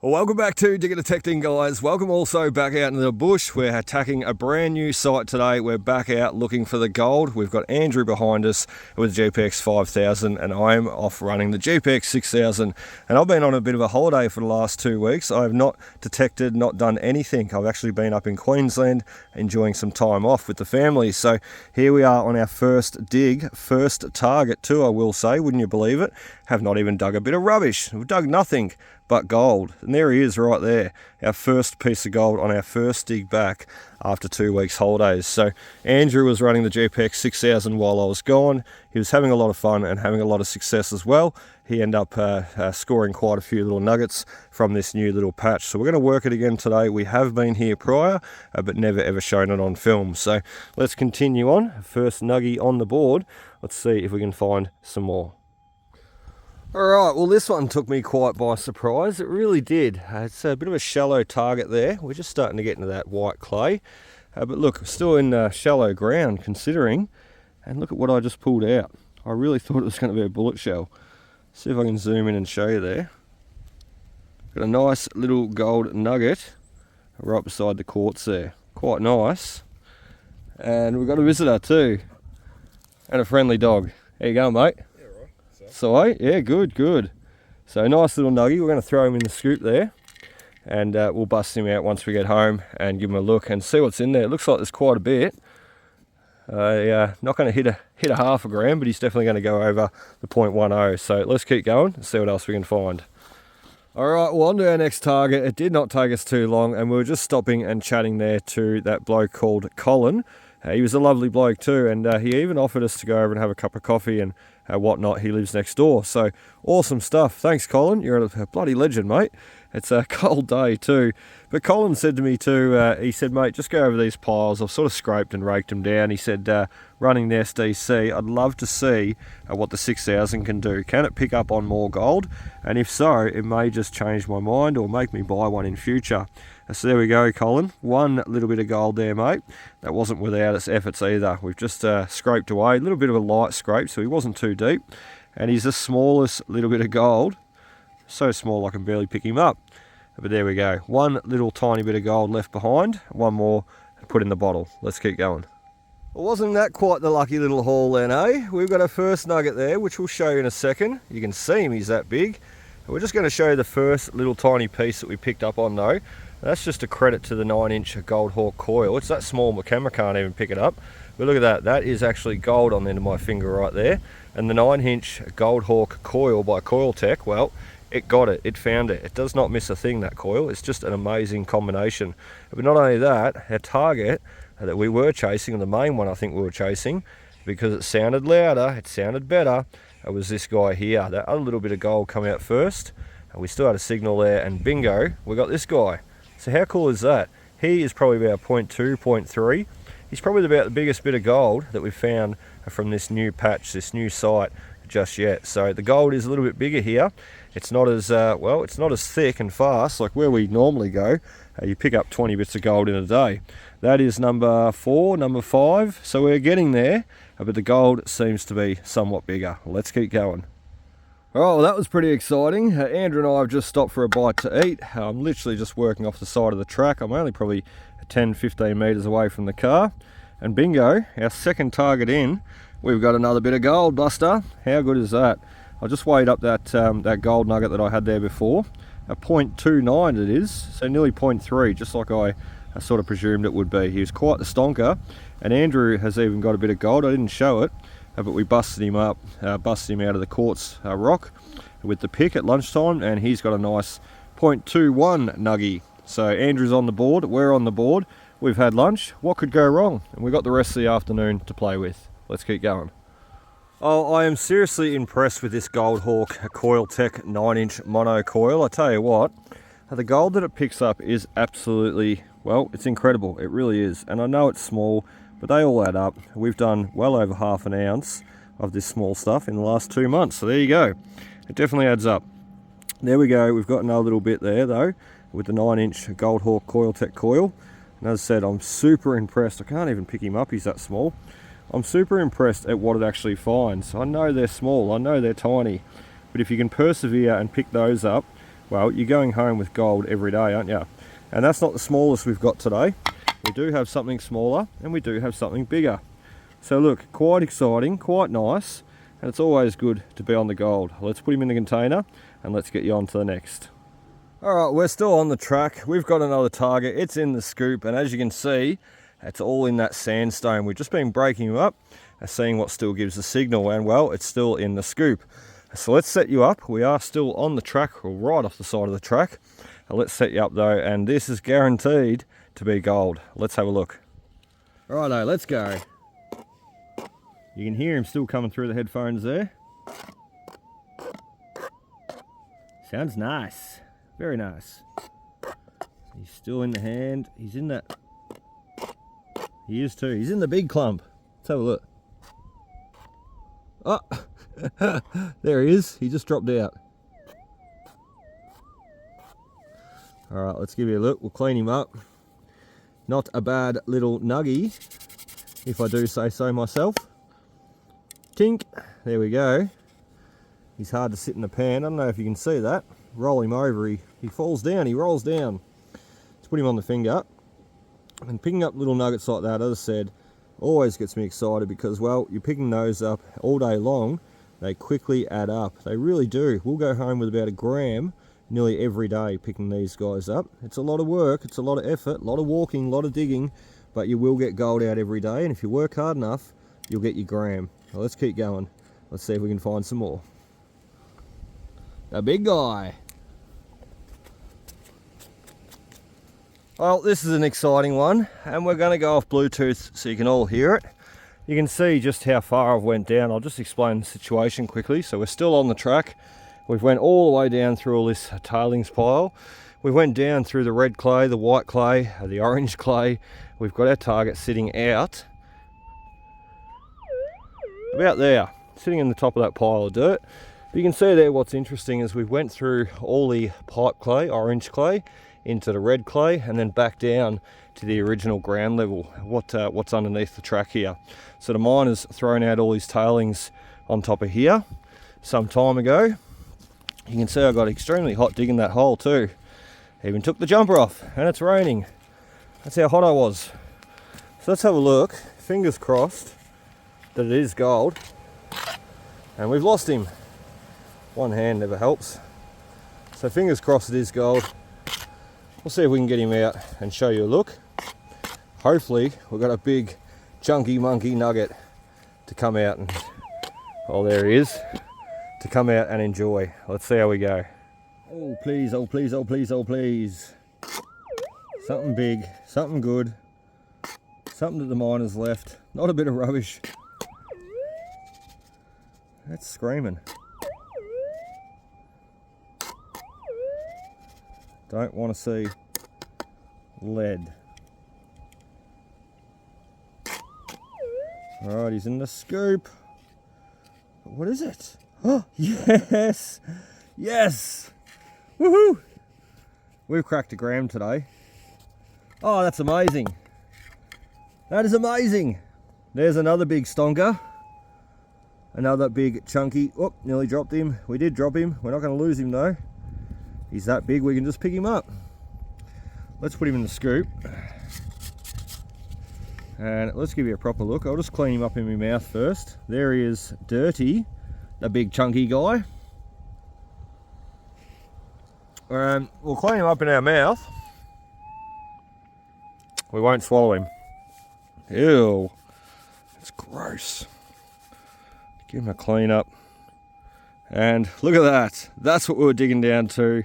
Well, welcome back to Digger Detecting, guys. Welcome also back out into the bush. We're attacking a brand new site today. We're back out looking for the gold. We've got Andrew behind us with the GPX 5000 and I'm off running the GPX 6000. And I've been on a bit of a holiday for the last 2 weeks. I have not detected, not done anything. I've actually been up in Queensland enjoying some time off with the family. So here we are on our first dig, first target too, I will say. Wouldn't you believe it? Have not even dug a bit of rubbish. We've dug nothing but gold. And there he is right there, our first piece of gold on our first dig back after 2 weeks holidays. So Andrew was running the GPX 6000 while I was gone. He was having a lot of fun and having a lot of success as well. He ended up scoring quite a few little nuggets from this new little patch. So we're going to work it again today. We have been here prior, but never ever shown it on film. So let's continue on. First nuggie on the board. Let's see if we can find some more. Alright, well this one took me quite by surprise, it really did. It's a bit of a shallow target there, we're just starting to get into that white clay. But look, still in shallow ground considering, and look at what I just pulled out. I really thought it was going to be a bullet shell. See if I can zoom in and show you there. Got a nice little gold nugget right beside the quartz there, quite nice. And we've got a visitor too, and a friendly dog. How you going, mate? So, yeah, good. So nice little nuggie. We're going to throw him in the scoop there and we'll bust him out once we get home and give him a look and see what's in there. It looks like there's quite a bit. Not going to hit a half a gram, but he's definitely going to go over the 0.10. So let's keep going and see what else we can find. Alright, well on to our next target. It did not take us too long and we were just stopping and chatting there to that bloke called Colin. He was a lovely bloke too, and he even offered us to go over and have a cup of coffee and whatnot. He lives next door, so awesome stuff. Thanks, Colin. You're a bloody legend, mate. It's a cold day too. But Colin said to me too, he said, mate, just go over these piles. I've sort of scraped and raked them down. He said, running the SDC, I'd love to see what the 6000 can do. Can it pick up on more gold? And if so, it may just change my mind or make me buy one in future. So there we go, Colin. One little bit of gold there, mate. That wasn't without its efforts either. We've just scraped away. A little bit of a light scrape, so he wasn't too deep. And he's the smallest little bit of gold. So small I can barely pick him up. But there we go. One little tiny bit of gold left behind. One more and put in the bottle. Let's keep going. Well, wasn't that quite the lucky little haul then, eh? We've got our first nugget there, which we'll show you in a second. You can see him, he's that big. And we're just going to show you the first little tiny piece that we picked up on though. That's just a credit to the 9-inch GOLDHAWK coil. It's that small my camera can't even pick it up. But look at that, that is actually gold on the end of my finger right there. And the 9-inch GOLDHAWK coil by COILTEK, well, it got it, it found it. It does not miss a thing, that coil. It's just an amazing combination. But not only that, our target that we were chasing, and the main one I think we were chasing, because it sounded louder, it sounded better, it was this guy here. That other little bit of gold come out first, and we still had a signal there, and bingo, we got this guy. So how cool is that? He is probably about 0.2, 0.3. He's probably about the biggest bit of gold that we've found from this new patch, this new site just yet. So the gold is a little bit bigger here. It's not as, well, it's not as thick and fast like where we normally go. You pick up 20 bits of gold in a day. That is number 4, number 5. So we're getting there, but the gold seems to be somewhat bigger. Let's keep going. Alright, well that was pretty exciting. Andrew and I have just stopped for a bite to eat. I'm literally just working off the side of the track. I'm only probably 10-15 metres away from the car. And bingo, our second target in, we've got another bit of gold, Buster. How good is that? I just weighed up that that gold nugget that I had there before. A 0.29 it is, so nearly 0.3, just like I sort of presumed it would be. He was quite the stonker, and Andrew has even got a bit of gold. I didn't show it, but we busted him up, busted him out of the quartz rock with the pick at lunchtime, and he's got a nice 0.21 nuggie. So Andrew's on the board, we're on the board, we've had lunch. What could go wrong? And we've got the rest of the afternoon to play with. Let's keep going. Oh, I am seriously impressed with this GOLDHAWK COILTEK 9-inch mono coil. I tell you what, the gold that it picks up is absolutely, well, it's incredible. It really is. And I know it's small, but they all add up. We've done well over half an ounce of this small stuff in the last 2 months. So there you go. It definitely adds up. There we go. We've got another little bit there though, with the 9-inch GOLDHAWK COILTEK coil. And as I said, I'm super impressed. I can't even pick him up, he's that small. I'm super impressed at what it actually finds. I know they're small, I know they're tiny, but if you can persevere and pick those up, well, you're going home with gold every day, aren't you? And that's not the smallest we've got today. We do have something smaller and we do have something bigger. So look, quite exciting, quite nice, and it's always good to be on the gold. Let's put him in the container and let's get you on to the next. All right, we're still on the track. We've got another target. It's in the scoop, and as you can see, it's all in that sandstone. We've just been breaking him up and seeing what still gives the signal, and well, it's still in the scoop. So let's set you up. We are still on the track, or right off the side of the track. Let's set you up though, and this is guaranteed to be gold. Let's have a look. Righto, let's go. You can hear him still coming through the headphones there. Sounds nice, very nice. He's still in the hand. He's in that. He is too. He's in the big clump. Let's have a look. Oh, there he is. He just dropped out. All right, let's give you a look. We'll clean him up. Not a bad little nuggie, if I do say so myself. Tink. There we go. He's hard to sit in the pan. I don't know if you can see that. Roll him over. He falls down. He rolls down. Let's put him on the finger. And picking up little nuggets like that, as I said, always gets me excited because, well, you're picking those up all day long. They quickly add up. They really do. We'll go home with about a gram nearly every day picking these guys up. It's a lot of work. It's a lot of effort, a lot of walking, a lot of digging, but you will get gold out every day. And if you work hard enough, you'll get your gram. Well, let's keep going. Let's see if we can find some more. A big guy. Well, this is an exciting one, and we're going to go off Bluetooth so you can all hear it. You can see just how far I've went down. I'll just explain the situation quickly. So we're still on the track. We've went all the way down through all this tailings pile. We went down through the red clay, the white clay, the orange clay. We've got our target sitting out about there, sitting in the top of that pile of dirt. But you can see there what's interesting is we went through all the pipe clay, orange clay, into the red clay, and then back down to the original ground level, what's underneath the track here. So the miners thrown out all these tailings on top of here some time ago. You can see I got extremely hot digging that hole too. Even took the jumper off, and it's raining. That's how hot I was. So let's have a look. Fingers crossed that it is gold. And we've lost him. One hand never helps. So fingers crossed it is gold. We'll see if we can get him out and show you a look. Hopefully we've got a big chunky monkey nugget to come out and, oh, there he is, to come out and enjoy. Let's see how we go. Oh please, oh please, oh please, oh please. Something big, something good, something that the miners left. Not a bit of rubbish. That's screaming. Don't want to see lead. Alright, he's in the scoop. What is it? Oh, yes! Yes! Woohoo! We've cracked a gram today. Oh, that's amazing. That is amazing. There's another big stonker. Another big chunky. Oh, nearly dropped him. We did drop him. We're not going to lose him though. He's that big, we can just pick him up. Let's put him in the scoop. And let's give you a proper look. I'll just clean him up in my mouth first. There he is, Dirty, the big chunky guy. We'll clean him up in our mouth. We won't swallow him. Ew, it's gross. Give him a clean up. And look at that. That's what we were digging down to.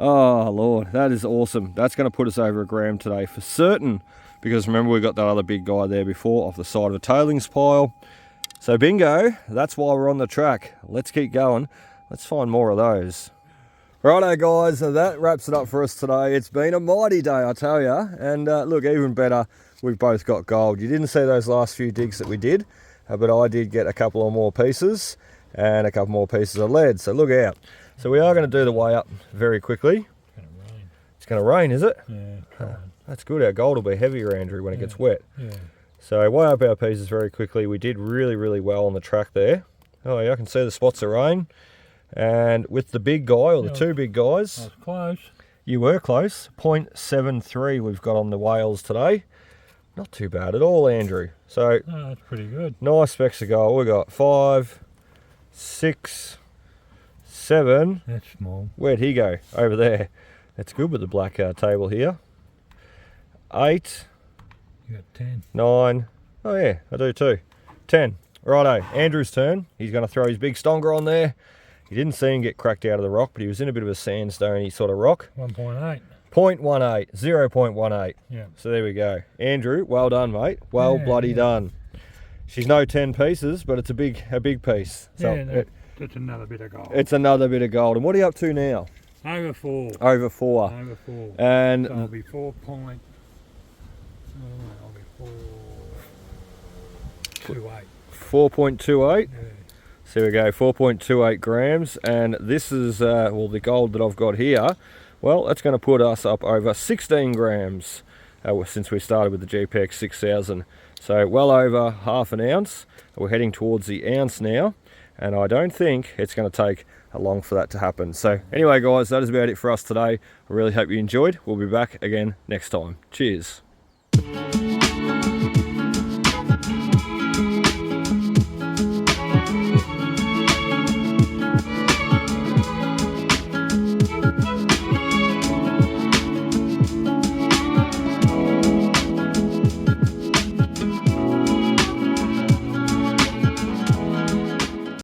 Oh Lord, that is awesome. That's going to put us over a gram today for certain, because remember we got that other big guy there before off the side of a tailings pile. So bingo, that's why we're on the track. Let's keep going. Let's find more of those. Righto guys, so that wraps it up for us today. It's been a mighty day, I tell you. And look, even better, we've both got gold. You didn't see those last few digs that we did, but I did get a couple of more pieces and a couple more pieces of lead, so look out. So we are going to do the weigh up very quickly. It's going to rain. It's going to rain, is it? Yeah. That's good. Our gold will be heavier, Andrew, when it gets wet. Yeah. So weigh up our pieces very quickly. We did really, really well on the track there. Oh yeah, I can see the spots of rain. And with the big guy, or the two big guys, I was close. You were close. 0.73 we've got on the whales today. Not too bad at all, Andrew. So that's pretty good. Nice specks of gold. We've got 5, 6, 7. That's small. Where'd he go? Over there. That's good with the black table here. 8. You got 10. 9. Oh yeah, I do too. 10. Righto, Andrew's turn. He's going to throw his big stonker on there. He didn't see him get cracked out of the rock, but he was in a bit of a sandstone-y sort of rock. 1.8. 0.18, 0.18. Yeah. So there we go. Andrew, well done, mate. Well bloody done. She's no 10 pieces, but it's a big piece. So yeah, that's another bit of gold. It's another bit of gold. And what are you up to now? Over 4. Over 4. Over 4. And so I'll be 4 point. I'll be 4.28. 4.28. Yeah. So there we go, 4.28 grams. And this is, well, the gold that I've got here. Well, that's going to put us up over 16 grams since we started with the GPX 6000. So well over half an ounce. We're heading towards the ounce now, and I don't think it's going to take long for that to happen. So anyway, guys, that is about it for us today. I really hope you enjoyed. We'll be back again next time. Cheers.